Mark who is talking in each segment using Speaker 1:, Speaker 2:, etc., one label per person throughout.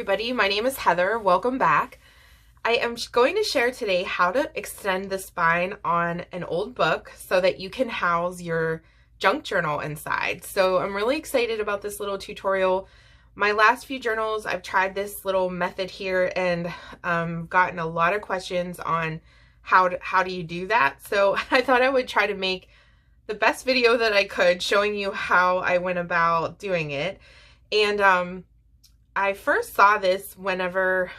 Speaker 1: everybody, my name is Heather. Welcome back. I am going to share today how to extend the spine on an old book so that you can house your junk journal inside. So I'm really excited about this little tutorial. My last few journals, I've tried this little method here and gotten a lot of questions on how do you do that. So I thought I would try to make the best video that I could showing you how I went about doing it. And I first saw this whenever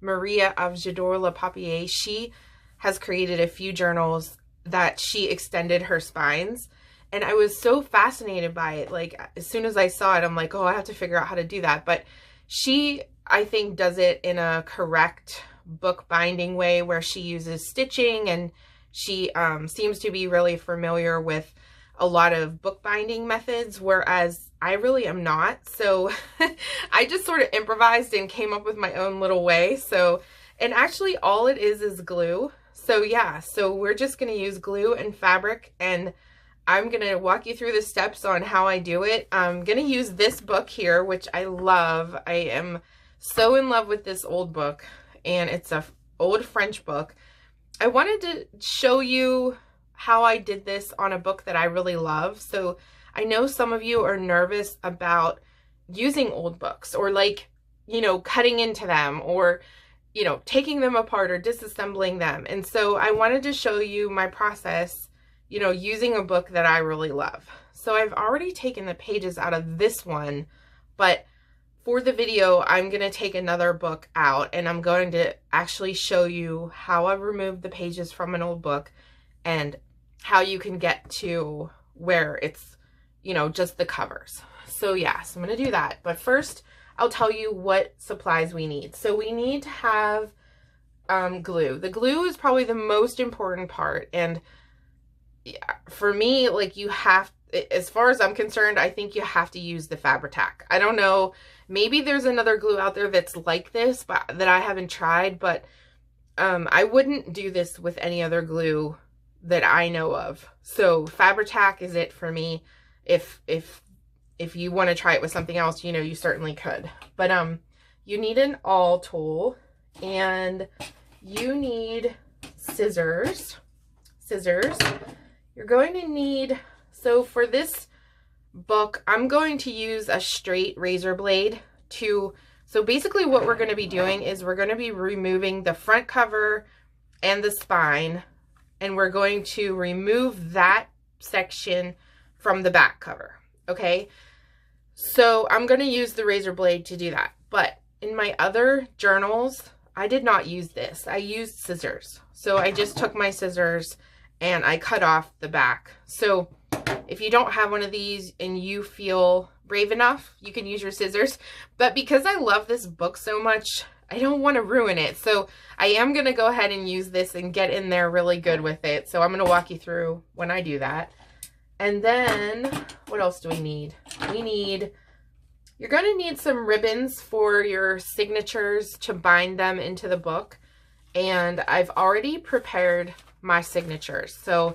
Speaker 1: Maria of J'adore le Papier, she has created a few journals that she extended her spines. And I was so fascinated by it. Like, as soon as I saw it, I'm like, oh, I have to figure out how to do that. But she, I think, does it in a correct book binding way where she uses stitching, and she seems to be really familiar with a lot of bookbinding methods, whereas I really am not. So I just sort of improvised and came up with my own little way. So, and actually all it is glue. So yeah, so we're just going to use glue and fabric, and I'm going to walk you through the steps on how I do it. I'm going to use this book here, which I love. I am so in love with this old book, and it's a old French book. I wanted to show you how I did this on a book that I really love. So I know some of you are nervous about using old books, or like, you know, cutting into them, or, you know, taking them apart or disassembling them. And so I wanted to show you my process, you know, using a book that I really love. So I've already taken the pages out of this one, but for the video, I'm going to take another book out, and I'm going to actually show you how I removed the pages from an old book and how you can get to where it's, you know, just the covers. So yeah, so I'm going to do that. But first, I'll tell you what supplies we need. So we need to have glue. The glue is probably the most important part. And yeah, for me, like, you have, as far as I'm concerned, I think you have to use the Fabri-Tac. I don't know, maybe there's another glue out there that's like this, but that I haven't tried, but I wouldn't do this with any other glue that I know of. So Fabri-Tac is it for me. If you want to try it with something else, you know, you certainly could. But you need an awl tool, and you need scissors. You're going to need, so for this book, I'm going to use a straight razor blade to, so basically what we're going to be doing is we're going to be removing the front cover and the spine, and we're going to remove that section from the back cover, okay? So I'm going to use the razor blade to do that. But in my other journals, I did not use this. I used scissors. So I just took my scissors and I cut off the back. So if you don't have one of these and you feel brave enough, you can use your scissors. But because I love this book so much, I don't want to ruin it. So I am going to go ahead and use this and get in there really good with it. So I'm going to walk you through when I do that. And then what else do we need? You're going to need some ribbons for your signatures to bind them into the book. And I've already prepared my signatures. So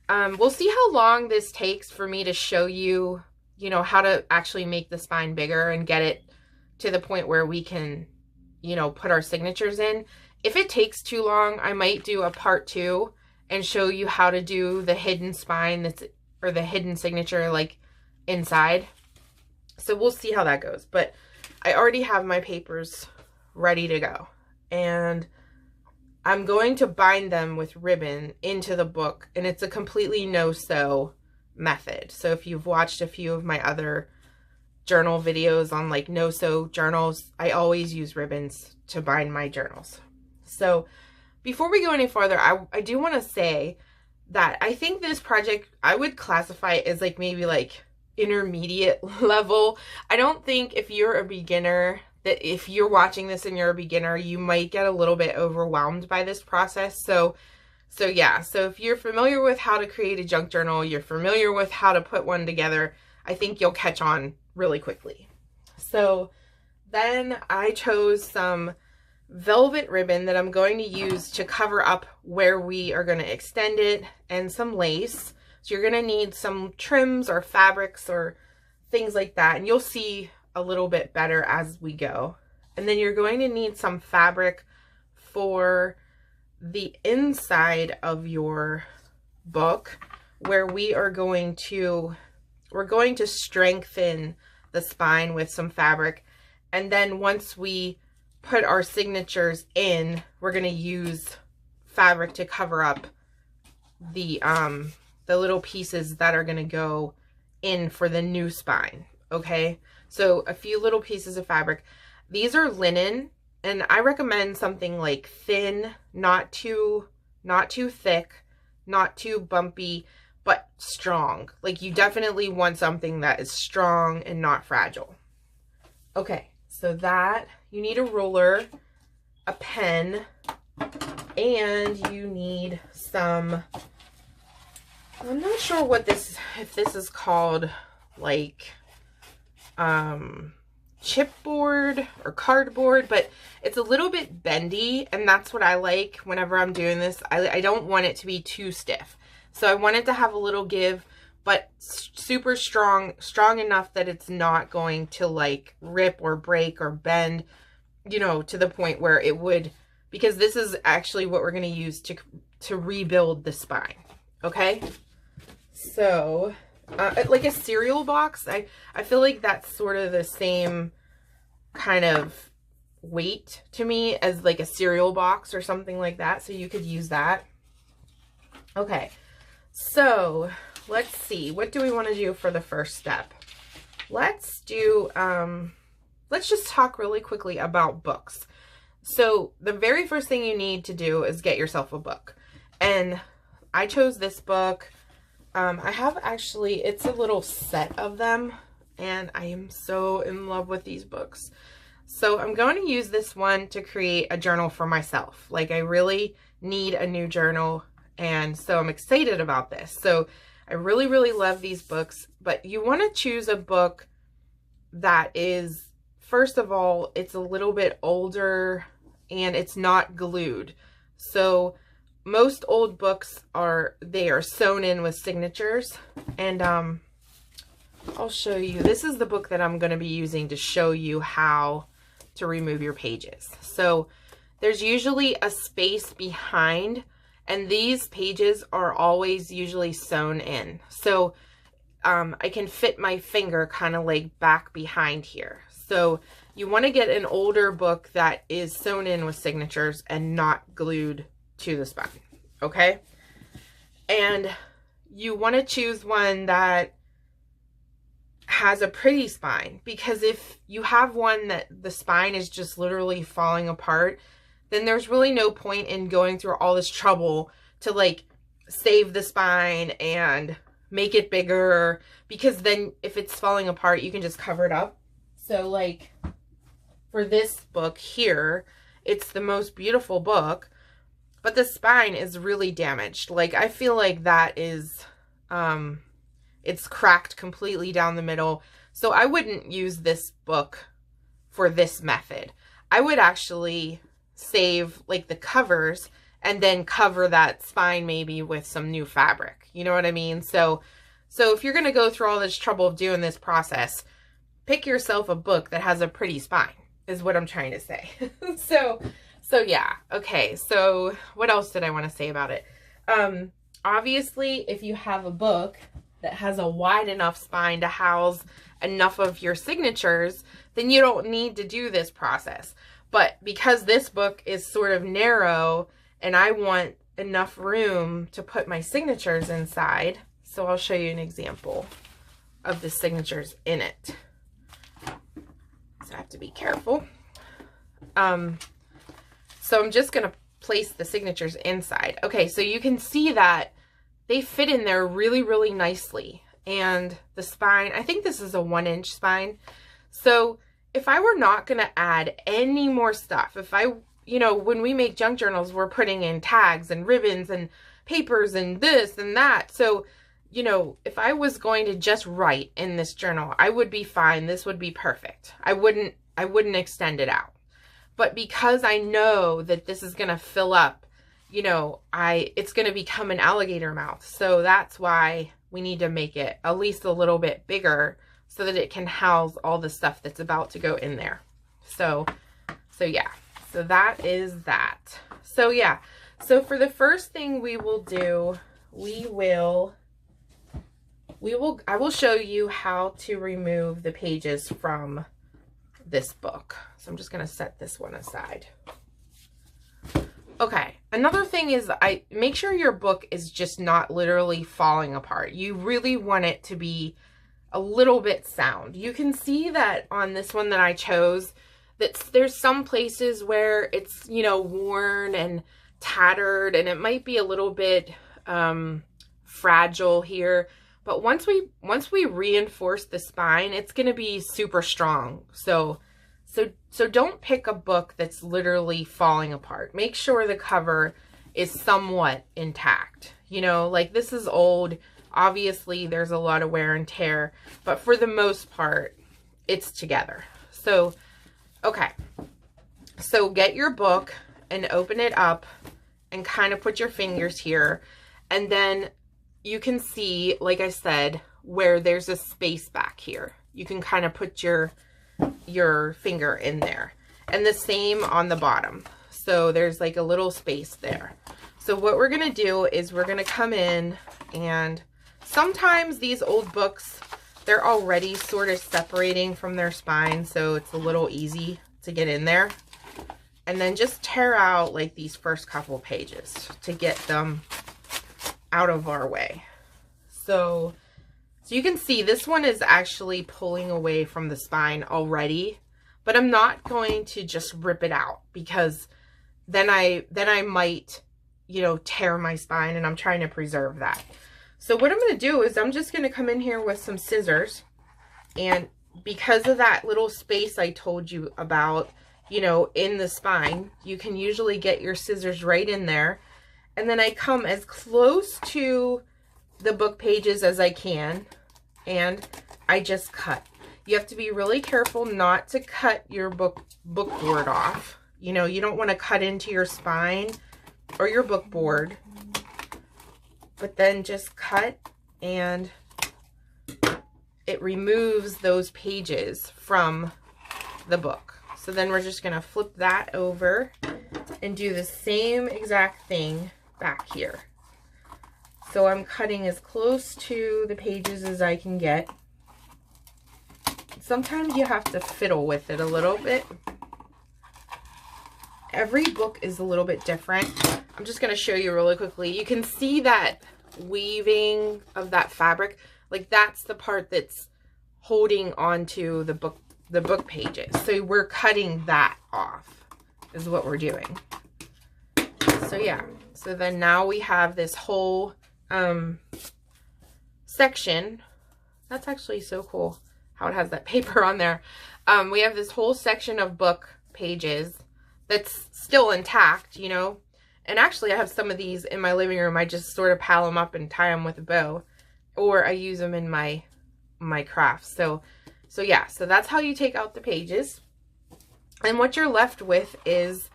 Speaker 1: we'll see how long this takes for me to show you, you know, how to actually make the spine bigger and get it to the point where we can, you know, put our signatures in. If it takes too long, I might do a part 2 and show you how to do the hidden spine that's, or the hidden signature, like inside. So we'll see how that goes. But I already have my papers ready to go, and I'm going to bind them with ribbon into the book, and it's a completely no-sew method. So if you've watched a few of my other journal videos on like no-sew journals, I always use ribbons to bind my journals. So before we go any farther, I do want to say that I think this project, I would classify it as like maybe like intermediate level. I don't think if you're a beginner, that if you're watching this and you're a beginner, you might get a little bit overwhelmed by this process. So yeah, so if you're familiar with how to create a junk journal, you're familiar with how to put one together, I think you'll catch on really quickly. So then I chose some velvet ribbon that I'm going to use to cover up where we are going to extend it, and some lace. So you're going to need some trims or fabrics or things like that. And you'll see a little bit better as we go. And then you're going to need some fabric for the inside of your book, where we're going to strengthen the spine with some fabric. And then once we put our signatures in, we're going to use fabric to cover up the little pieces that are going to go in for the new spine. Okay, so a few little pieces of fabric. These are linen, and I recommend something like thin, not too thick, not too bumpy, but strong. Like, you definitely want something that is strong and not fragile. Okay, so that, you need a ruler, a pen, and you need some, I'm not sure what this, if this is called like chipboard or cardboard, but it's a little bit bendy, and that's what I like whenever I'm doing this. I don't want it to be too stiff, so I want it to have a little give, but super strong enough that it's not going to like rip or break or bend, you know, to the point where it would, because this is actually what we're going to use to rebuild the spine. Okay, so like a cereal box, I feel like that's sort of the same kind of weight to me as like a cereal box or something like that, so you could use that. Okay, so let's see, what do we want to do for the first step? Let's do let's just talk really quickly about books. So the very first thing you need to do is get yourself a book, and I chose this book. I have actually, it's a little set of them, and I am so in love with these books. So I'm going to use this one to create a journal for myself. Like, I really need a new journal, and so I'm excited about this. So I really, really love these books, but you want to choose a book that is, first of all, it's a little bit older and it's not glued. So most old books they are sewn in with signatures, and I'll show you. This is the book that I'm going to be using to show you how to remove your pages. So there's usually a space behind, and these pages are always usually sewn in. So I can fit my finger kind of like back behind here. So you want to get an older book that is sewn in with signatures and not glued to the spine. Okay, and you want to choose one that has a pretty spine, because if you have one that the spine is just literally falling apart, then there's really no point in going through all this trouble to like save the spine and make it bigger, because then if it's falling apart, you can just cover it up. So like for this book here, it's the most beautiful book, but the spine is really damaged. Like, I feel like that is, it's cracked completely down the middle. So I wouldn't use this book for this method. I would actually save like the covers and then cover that spine maybe with some new fabric. You know what I mean? So if you're going to go through all this trouble of doing this process, pick yourself a book that has a pretty spine, is what I'm trying to say. So yeah. Okay. So what else did I want to say about it? Obviously, if you have a book that has a wide enough spine to house enough of your signatures, then you don't need to do this process. But because this book is sort of narrow and I want enough room to put my signatures inside, so I'll show you an example of the signatures in it. So I have to be careful. So I'm just going to place the signatures inside. Okay, so you can see that they fit in there really, really nicely. And the spine, I think this is a 1-inch spine. So if I were not going to add any more stuff, if I, you know, when we make junk journals, we're putting in tags and ribbons and papers and this and that. So, you know, if I was going to just write in this journal, I would be fine. This would be perfect. I wouldn't extend it out. But because I know that this is going to fill up, you know, it's going to become an alligator mouth. So that's why we need to make it at least a little bit bigger so that it can house all the stuff that's about to go in there. So yeah, so that is that. So yeah, so for the first thing we will do, I will show you how to remove the pages from this book. So I'm just going to set this one aside. Okay, another thing is make sure your book is just not literally falling apart. You really want it to be a little bit sound. You can see that on this one that I chose, that there's some places where it's, you know, worn and tattered, and it might be a little bit fragile here. But once we reinforce the spine, it's going to be super strong. So don't pick a book that's literally falling apart. Make sure the cover is somewhat intact. You know, like this is old. Obviously, there's a lot of wear and tear, but for the most part, it's together. So, okay. So get your book and open it up and kind of put your fingers here. And then you can see, like I said, where there's a space back here. You can kind of put your finger in there. And the same on the bottom. So there's like a little space there. So what we're going to do is we're going to come in, and sometimes these old books, they're already sort of separating from their spine, so it's a little easy to get in there. And then just tear out like these first couple pages to get them out of our way. So you can see this one is actually pulling away from the spine already, but I'm not going to just rip it out, because then I might, you know, tear my spine, and I'm trying to preserve that. So what I'm going to do is I'm just going to come in here with some scissors, and because of that little space I told you about, you know, in the spine, you can usually get your scissors right in there. And then I come as close to the book pages as I can, and I just cut. You have to be really careful not to cut your book board off. You know, you don't want to cut into your spine or your book board, but then just cut, and it removes those pages from the book. So then we're just going to flip that over and do the same exact thing back here. So I'm cutting as close to the pages as I can get. Sometimes you have to fiddle with it a little bit. Every book is a little bit different. I'm just going to show you really quickly. You can see that weaving of that fabric. Like that's the part that's holding onto the book pages. So we're cutting that off is what we're doing. So yeah. So then now we have this whole section. That's actually so cool how it has that paper on there. We have this whole section of book pages that's still intact, you know. And actually I have some of these in my living room. I just sort of pile them up and tie them with a bow, or I use them in my crafts. So yeah, so that's how you take out the pages. And what you're left with is,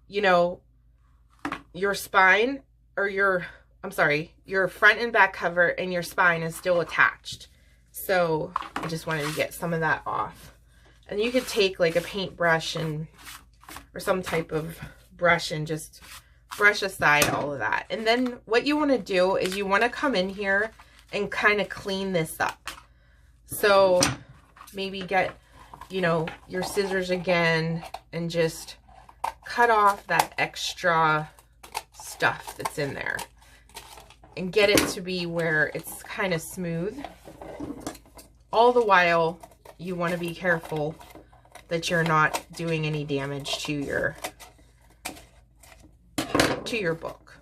Speaker 1: you know, your spine, or your front and back cover, and your spine is still attached. So I just wanted to get some of that off. And you could take like a paintbrush or some type of brush and just brush aside all of that. And then what you want to do is you want to come in here and kind of clean this up. So maybe get, you know, your scissors again and just cut off that extra stuff that's in there and get it to be where it's kind of smooth. All the while, you want to be careful that you're not doing any damage to your book.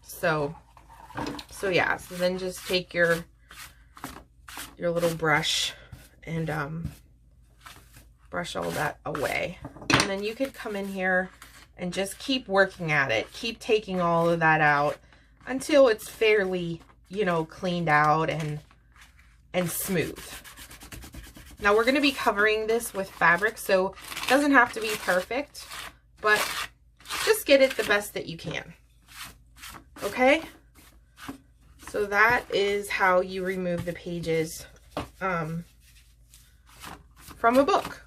Speaker 1: So yeah, so then just take your little brush and brush all that away. And then you could come in here and just keep working at it. Keep taking all of that out until it's fairly, you know, cleaned out and smooth. Now we're going to be covering this with fabric, so it doesn't have to be perfect, but just get it the best that you can. Okay? So that is how you remove the pages from a book.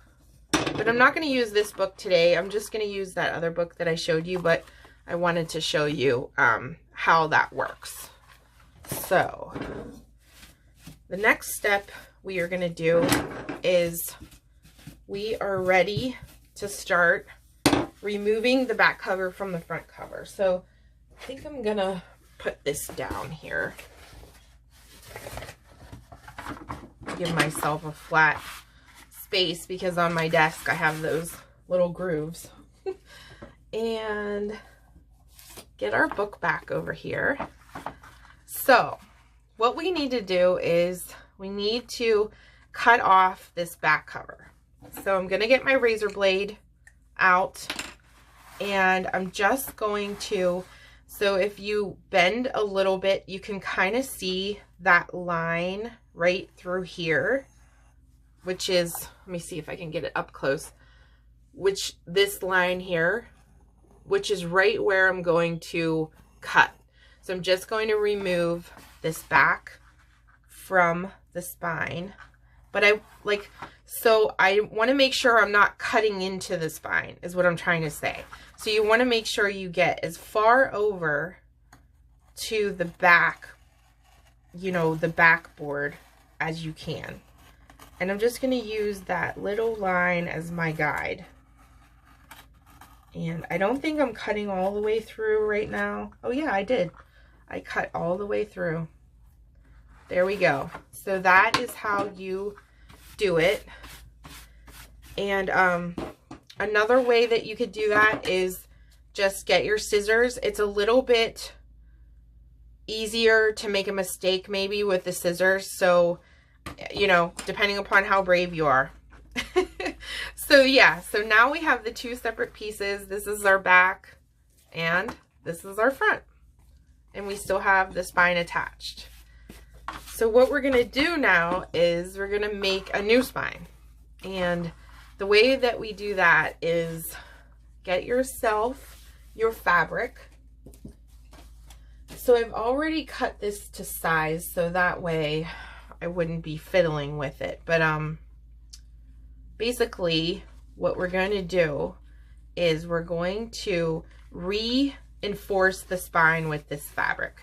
Speaker 1: But I'm not going to use this book today. I'm just going to use that other book that I showed you, but I wanted to show you how that works. So the next step we are going to do is we are ready to start removing the back cover from the front cover. So I think I'm going to put this down here. Give myself a flat space because on my desk I have those little grooves. And get our book back over here. So what we need to do is we need to cut off this back cover. So I'm going to get my razor blade out and I'm just going to, so if you bend a little bit, you can kind of see that line right through here, which is, let me see if I can get it up close, which this line here, which is right where I'm going to cut. So I'm just going to remove this back from the spine, but I want to make sure I'm not cutting into the spine is what I'm trying to say. So you want to make sure you get as far over to the back, you know, the backboard as you can. And I'm just going to use that little line as my guide. And I don't think I'm cutting all the way through right now. Oh yeah, I did. I cut all the way through. There we go. So that is how you do it. And another way that you could do that is just get your scissors. It's a little bit easier to make a mistake maybe with the scissors. So, you know, depending upon how brave you are. So yeah, so now we have the two separate pieces. This is our back and this is our front. And we still have the spine attached. So what we're going to do now is we're going to make a new spine. And the way that we do that is get yourself your fabric. So I've already cut this to size so that way I wouldn't be fiddling with it. But basically what we're going to do is we're going to reinforce the spine with this fabric.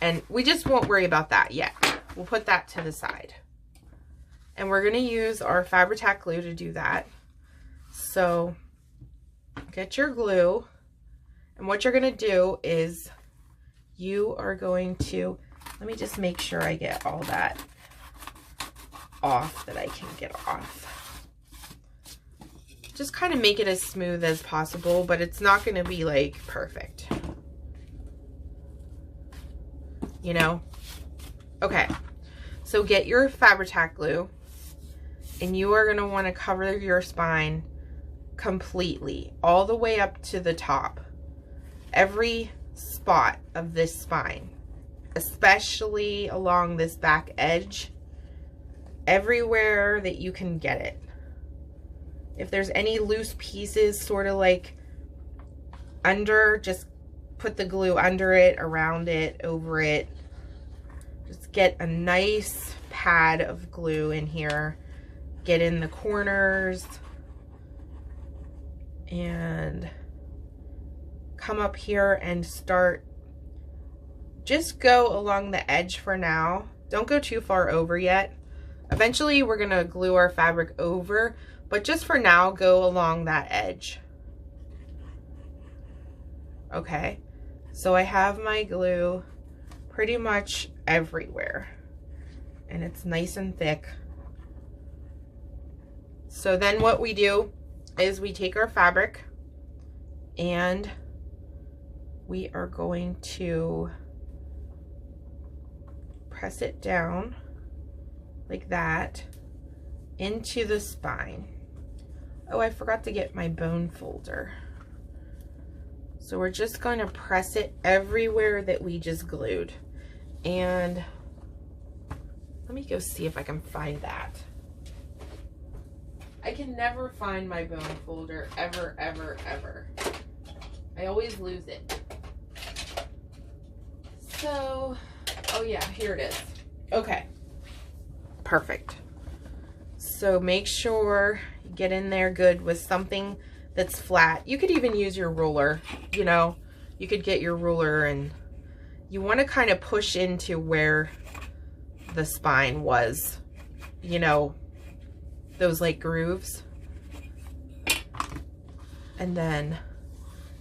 Speaker 1: And we just won't worry about that yet. We'll put that to the side. And we're going to use our Fabri-Tac glue to do that. So get your glue. And what you're going to do is you are going to, let me just make sure I get all that off that I can get off. Just kind of make it as smooth as possible, but it's not going to be like perfect. You know? Okay. So get your Fabri-Tac glue and you are going to want to cover your spine completely, all the way up to the top. Every spot of this spine, especially along this back edge, everywhere that you can get it. If there's any loose pieces sort of like under, just put the glue under it, around it, over it. Just get a nice pad of glue in here. Get in the corners and come up here and start. Just go along the edge for now. Don't go too far over yet. Eventually we're gonna glue our fabric over, but just for now, go along that edge. Okay, so I have my glue pretty much everywhere and it's nice and thick. So then what we do is we take our fabric and we are going to press it down like that into the spine. Oh, I forgot to get my bone folder. So we're just going to press it everywhere that we just glued. And let me go see if I can find that. I can never find my bone folder, ever, ever, ever. I always lose it. So, oh yeah, here it is. Okay, perfect. So make sure you get in there good with something that's flat. You could even use your ruler, you know, you could get your ruler, and you want to kind of push into where the spine was, you know, those like grooves. And then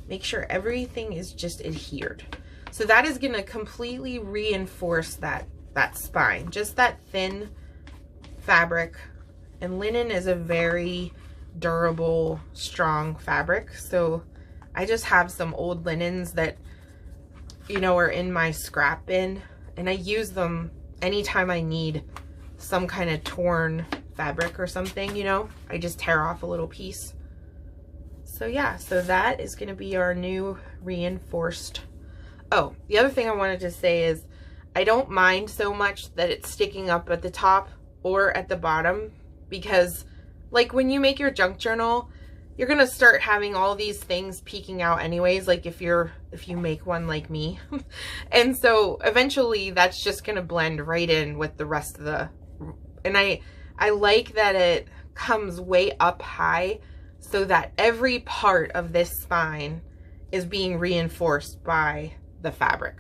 Speaker 1: make sure everything is just adhered. So that is going to completely reinforce that spine, just that thin fabric. And linen is a very durable, strong fabric. So I just have some old linens that, you know, are in my scrap bin, and I use them anytime I need some kind of torn fabric or something, you know. I just tear off a little piece. So yeah, so that is going to be our new reinforced. Oh, the other thing I wanted to say is I don't mind so much that it's sticking up at the top or at the bottom, because like when you make your junk journal, you're going to start having all these things peeking out anyways, like if you make one like me. And so eventually that's just going to blend right in with the rest of the, and I like that it comes way up high so that every part of this spine is being reinforced by the fabric.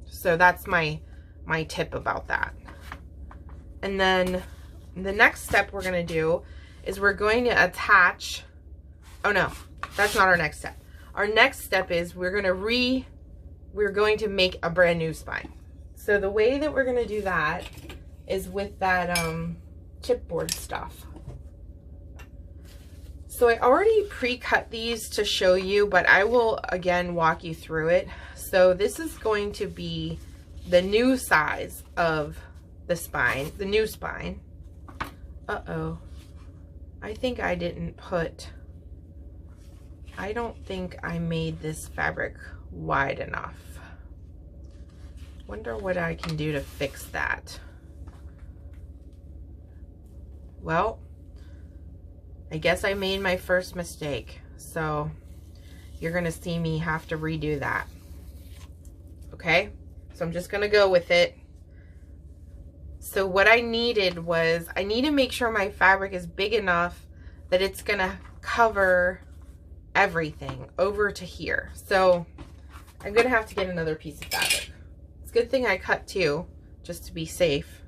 Speaker 1: So that's my tip about that. And then the next step we're going to do is we're going to attach, oh no, that's not our next step. Our next step is we're going to make a brand new spine. So the way that we're going to do that is with that chipboard stuff. So I already pre-cut these to show you, but I will again walk you through it. So this is going to be the new size of the spine, the new spine. Uh-oh. I think I didn't put, I don't think I made this fabric wide enough. Wonder what I can do to fix that. Well, I guess I made my first mistake. So you're gonna see me have to redo that. Okay, so I'm just gonna go with it. So what I needed was, I need to make sure my fabric is big enough that it's gonna cover everything over to here. So I'm gonna have to get another piece of fabric. It's a good thing I cut two, just to be safe.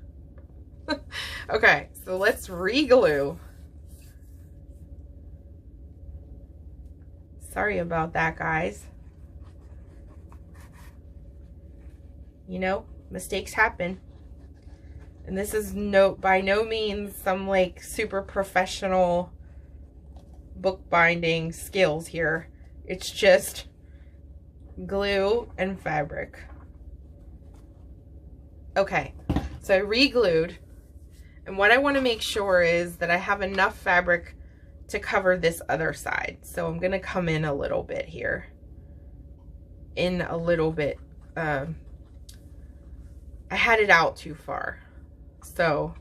Speaker 1: Okay, so let's re-glue. Sorry about that, guys. You know, mistakes happen. And this is by no means some like super professional bookbinding skills here. It's just glue and fabric. Okay, so I re-glued, and what I want to make sure is that I have enough fabric to cover this other side. So I'm gonna come in a little bit here. I had it out too far. So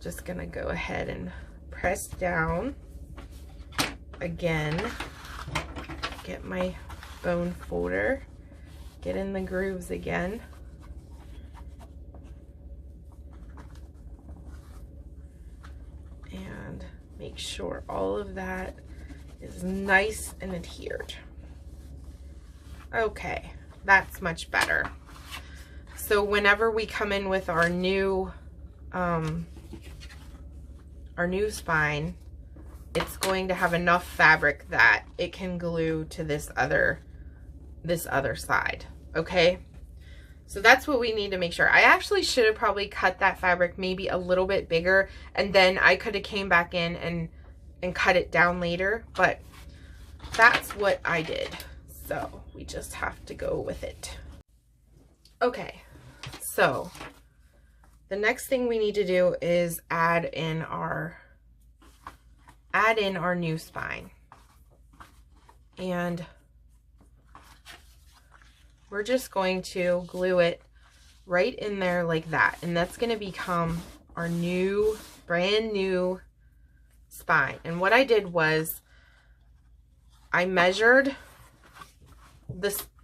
Speaker 1: just gonna go ahead and press down again, get my bone folder, get in the grooves again. And make sure all of that is nice and adhered. Okay, that's much better. So whenever we come in with our new spine, it's going to have enough fabric that it can glue to this other side. Okay, so that's what we need to make sure. I actually should have probably cut that fabric maybe a little bit bigger, and then I could have came back in and cut it down later, but that's what I did. So we just have to go with it. Okay, so the next thing we need to do is add in our new spine. And we're just going to glue it right in there like that. And that's going to become our new, brand new spine. And what I did was I measured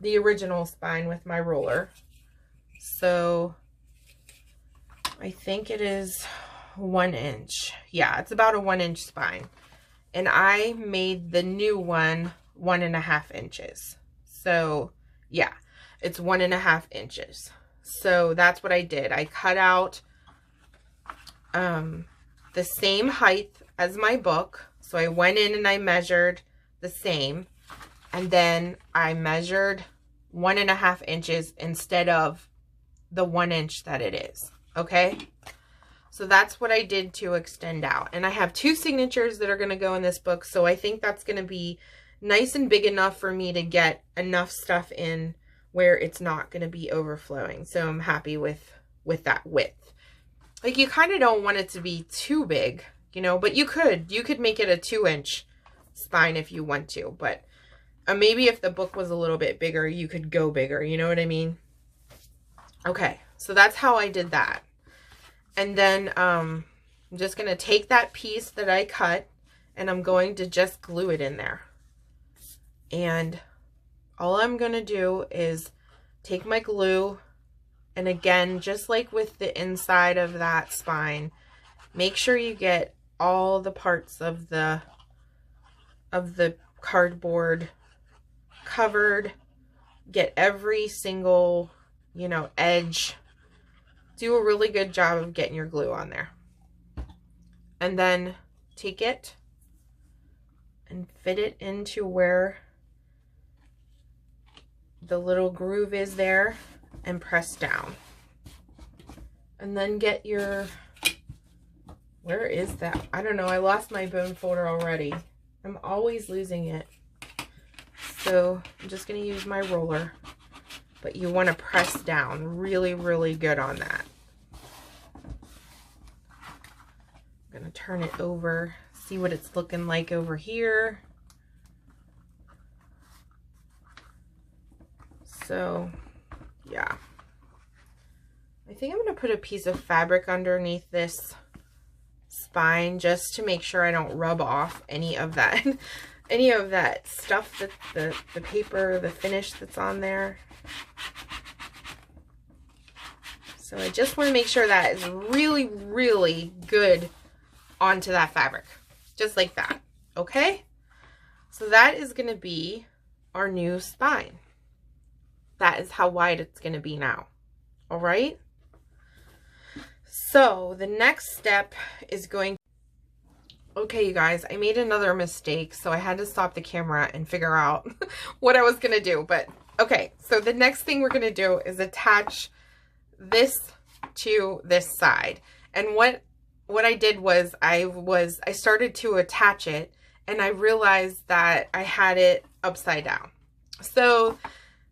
Speaker 1: the original spine with my ruler. So I think it is, 1 inch. Yeah, it's about a 1 inch spine. And I made the new one 1.5 inches. So yeah, it's 1.5 inches. So that's what I did. I cut out the same height as my book. So I went in and I measured the same. And then I measured 1.5 inches instead of the 1 inch that it is. Okay. So that's what I did to extend out. And I have 2 signatures that are going to go in this book. So I think that's going to be nice and big enough for me to get enough stuff in where it's not going to be overflowing. So I'm happy with that width. Like, you kind of don't want it to be too big, you know, but you could make it a 2 inch spine if you want to. But maybe if the book was a little bit bigger, you could go bigger. You know what I mean? Okay. So that's how I did that. And then I'm just going to take that piece that I cut and I'm going to just glue it in there. And all I'm going to do is take my glue, and again, just like with the inside of that spine, make sure you get all the parts of the cardboard covered. Get every single, you know, edge. Do a really good job of getting your glue on there. And then take it and fit it into where the little groove is there and press down. And then get your, where is that? I don't know. I lost my bone folder already. I'm always losing it. So I'm just going to use my roller. But you want to press down really, really good on that. I'm going to turn it over, see what it's looking like over here. So, yeah. I think I'm going to put a piece of fabric underneath this spine just to make sure I don't rub off any of that stuff, that the paper, the finish that's on there. So I just want to make sure that is really, really good onto that fabric. Just like that. Okay? So that is going to be our new spine. That is how wide it's going to be now. All right? So the next step is going... Okay, you guys, I made another mistake, so I had to stop the camera and figure out what I was going to do. But, okay, so the next thing we're going to do is attach this to this side. And what I did was I started to attach it, and I realized that I had it upside down. So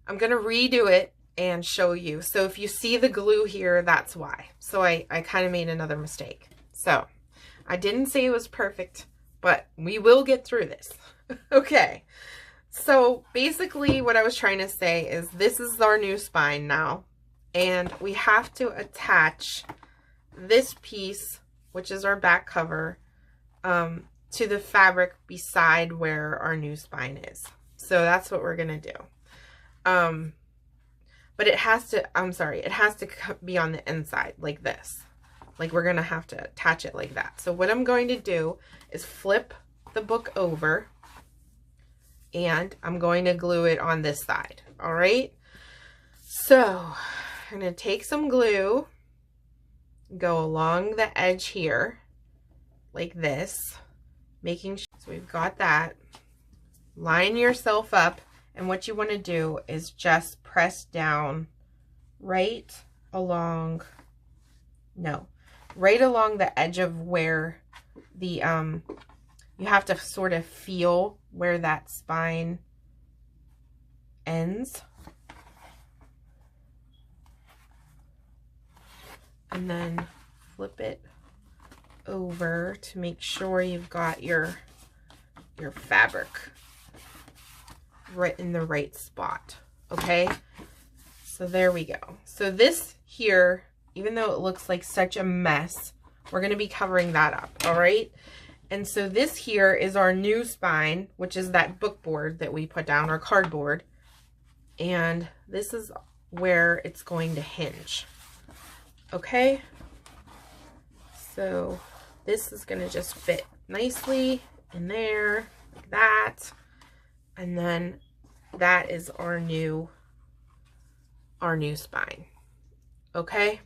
Speaker 1: I'm going to redo it and show you. So if you see the glue here, that's why. So I kind of made another mistake. So I didn't say it was perfect, but we will get through this. Okay. So basically what I was trying to say is this is our new spine now. And we have to attach this piece, which is our back cover, to the fabric beside where our new spine is. So that's what we're going to do. But it has to, it has to be on the inside like this. Like, we're going to have to attach it like that. So what I'm going to do is flip the book over, and I'm going to glue it on this side. All right. So I'm going to take some glue, go along the edge here like this, making sure, so we've got that. Line yourself up, and what you want to do is just press down right along the edge of where the you have to sort of feel where that spine ends. And then flip it over to make sure you've got your fabric right in the right spot. Okay, so there we go. So this here, even though it looks like such a mess, we're going to be covering that up. All right. And so this here is our new spine, which is that book board that we put down, our cardboard. And this is where it's going to hinge. Okay. So this is going to just fit nicely in there like that. And then that is our new spine. Okay.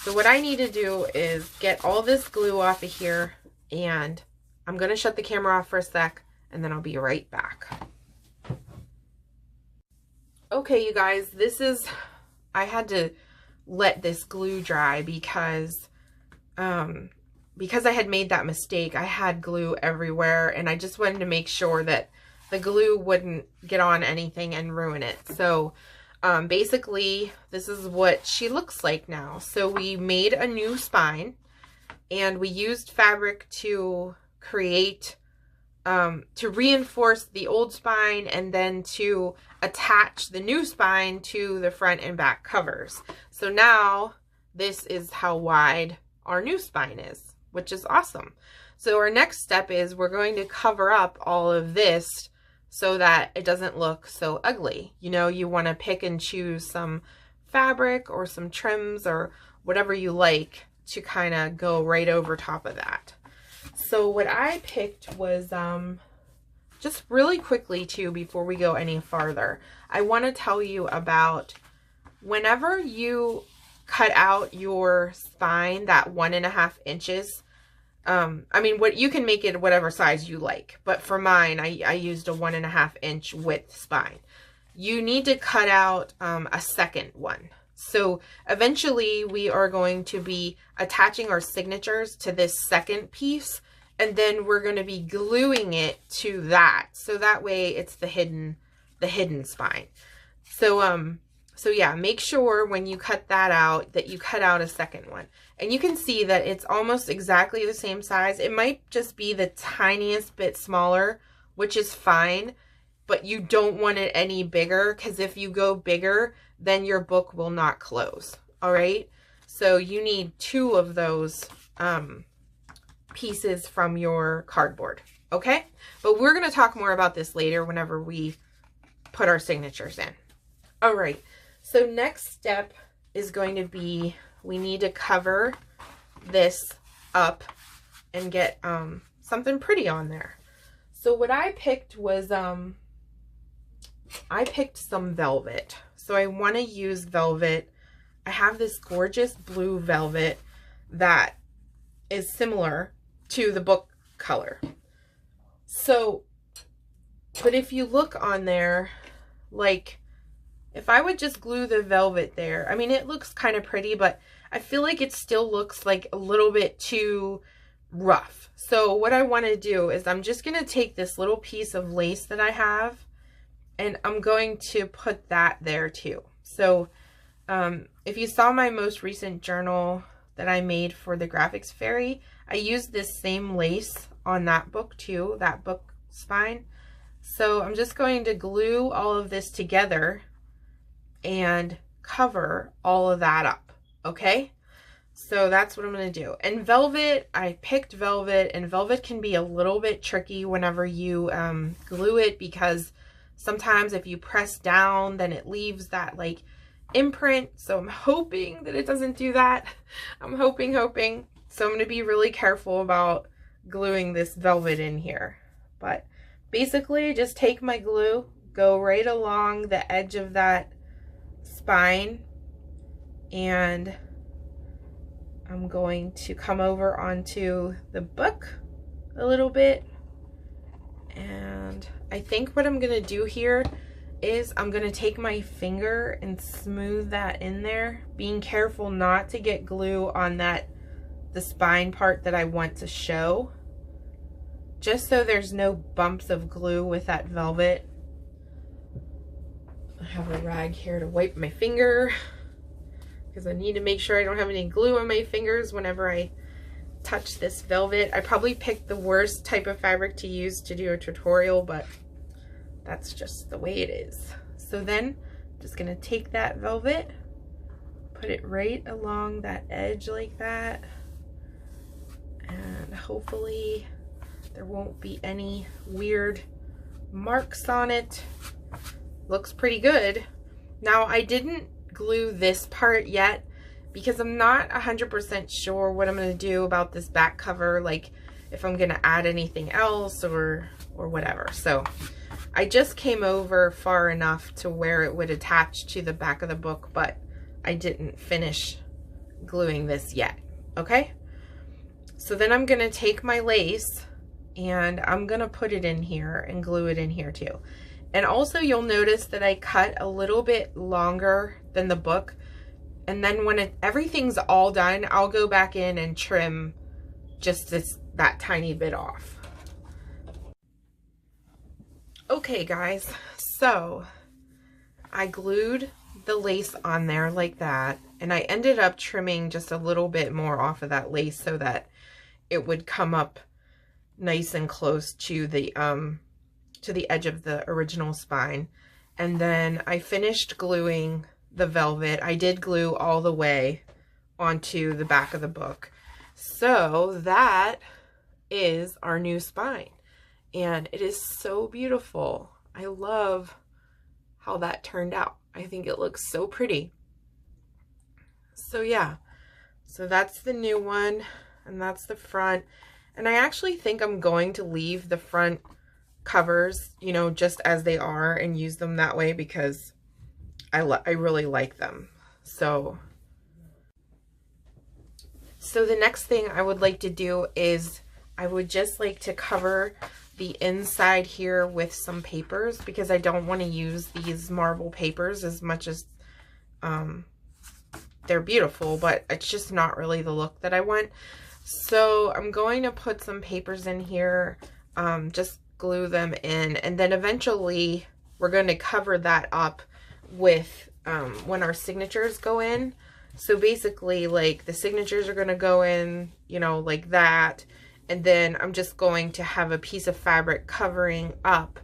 Speaker 1: So what I need to do is get all this glue off of here, and I'm going to shut the camera off for a sec, and then I'll be right back. Okay, you guys, I had to let this glue dry because I had made that mistake. I had glue everywhere, and I just wanted to make sure that the glue wouldn't get on anything and ruin it. So basically, this is what she looks like now. So we made a new spine, and we used fabric to create, to reinforce the old spine, and then to attach the new spine to the front and back covers. So now this is how wide our new spine is, which is awesome. So our next step is we're going to cover up all of this so that it doesn't look so ugly. You know, you want to pick and choose some fabric or some trims or whatever you like to kind of go right over top of that. So what I picked was, just really quickly too, before we go any farther, I want to tell you about whenever you cut out your spine, that 1.5 inches, I mean, what you can make it whatever size you like, but for mine, I used a 1.5 inch width spine. You need to cut out a second one. So eventually we are going to be attaching our signatures to this second piece, and then we're going to be gluing it to that. So that way it's the hidden spine. So yeah, make sure when you cut that out that you cut out a second one. And you can see that it's almost exactly the same size. It might just be the tiniest bit smaller, which is fine, but you don't want it any bigger, because if you go bigger, then your book will not close. All right. So you need 2 of those pieces from your cardboard. Okay. But we're going to talk more about this later whenever we put our signatures in. All right. So next step is going to be, we need to cover this up and get something pretty on there. So what I picked was, I picked some velvet. So I want to use velvet. I have this gorgeous blue velvet that is similar to the book color. So, but if you look on there, like, if I would just glue the velvet there, I mean, it looks kind of pretty, but I feel like it still looks like a little bit too rough. So what I want to do is I'm just going to take this little piece of lace that I have, and I'm going to put that there too. So if you saw my most recent journal that I made for the Graphics Fairy, I used this same lace on that book too, that book spine. So I'm just going to glue all of this together and cover all of that up. Okay, so that's what I'm going to do. And velvet, I picked velvet, and velvet can be a little bit tricky whenever you glue it, because sometimes if you press down, then it leaves that like imprint. So I'm hoping that it doesn't do that. I'm hoping. So I'm going to be really careful about gluing this velvet in here. But basically just take my glue, go right along the edge of that spine, and I'm going to come over onto the book a little bit. And I think what I'm going to do here is I'm going to take my finger and smooth that in there, being careful not to get glue on the spine part that I want to show, just so there's no bumps of glue with that velvet. I have a rag here to wipe my finger, because I need to make sure I don't have any glue on my fingers whenever I touch this velvet. I probably picked the worst type of fabric to use to do a tutorial, but that's just the way it is. So then I'm just gonna take that velvet, put it right along that edge like that, and hopefully there won't be any weird marks on it. Looks pretty good. Now I didn't glue this part yet because I'm not 100% sure what I'm going to do about this back cover, like if I'm going to add anything else or whatever. So I just came over far enough to where it would attach to the back of the book, but I didn't finish gluing this yet. Okay, so then I'm going to take my lace and I'm going to put it in here and glue it in here too. And also you'll notice that I cut a little bit longer than the book. And then when everything's all done, I'll go back in and trim just that tiny bit off. Okay guys, so I glued the lace on there like that, and I ended up trimming just a little bit more off of that lace so that it would come up nice and close to the edge of the original spine. And then I finished gluing the velvet. I did glue all the way onto the back of the book. So that is our new spine, and it is so beautiful. I love how that turned out. I think it looks so pretty. So yeah, so that's the new one, and that's the front. And I actually think I'm going to leave the front covers, you know, just as they are and use them that way because I really like them. So the next thing I would like to do is I would just like to cover the inside here with some papers, because I don't want to use these marble papers as much as they're beautiful, but it's just not really the look that I want. So I'm going to put some papers in here, just glue them in, and then eventually we're going to cover that up with when our signatures go in. So basically, like, the signatures are going to go in, you know, like that, and then I'm just going to have a piece of fabric covering up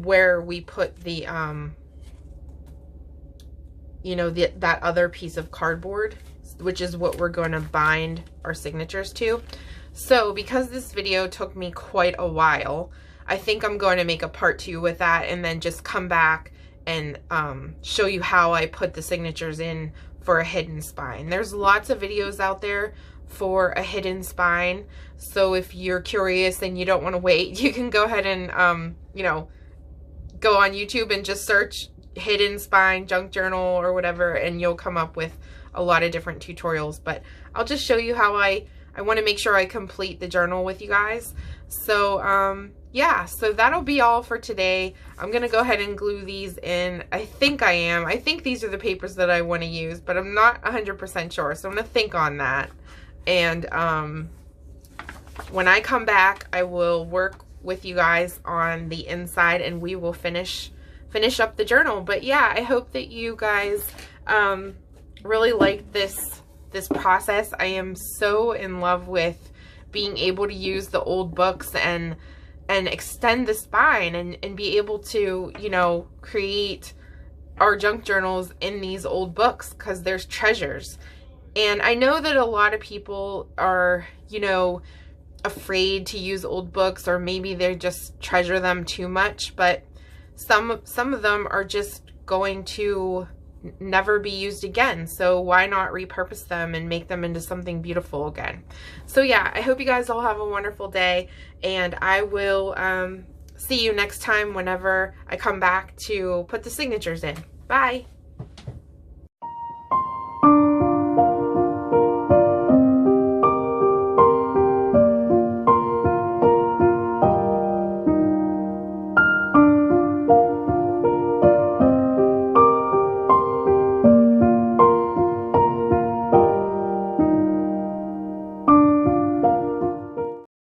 Speaker 1: where we put the you know, that other piece of cardboard, which is what we're going to bind our signatures to. So because this video took me quite a while, I think I'm going to make a part 2 with that, and then just come back and show you how I put the signatures in for a hidden spine. There's lots of videos out there for a hidden spine, so if you're curious and you don't want to wait, you can go ahead and you know, go on YouTube and just search hidden spine junk journal or whatever, and you'll come up with a lot of different tutorials. But I'll just show you how I want to make sure I complete the journal with you guys. So yeah, so that'll be all for today. I'm gonna go ahead and glue these in. I think these are the papers that I want to use, but I'm not 100% sure, so I'm gonna think on that. And when I come back, I will work with you guys on the inside, and we will finish up the journal. But yeah, I hope that you guys really liked this process. I am so in love with being able to use the old books and extend the spine and be able to, you know, create our junk journals in these old books, because there's treasures. And I know that a lot of people are, you know, afraid to use old books, or maybe they just treasure them too much, but some of them are just going to never be used again. So why not repurpose them and make them into something beautiful again? So yeah, I hope you guys all have a wonderful day, and I will see you next time whenever I come back to put the signatures in. Bye.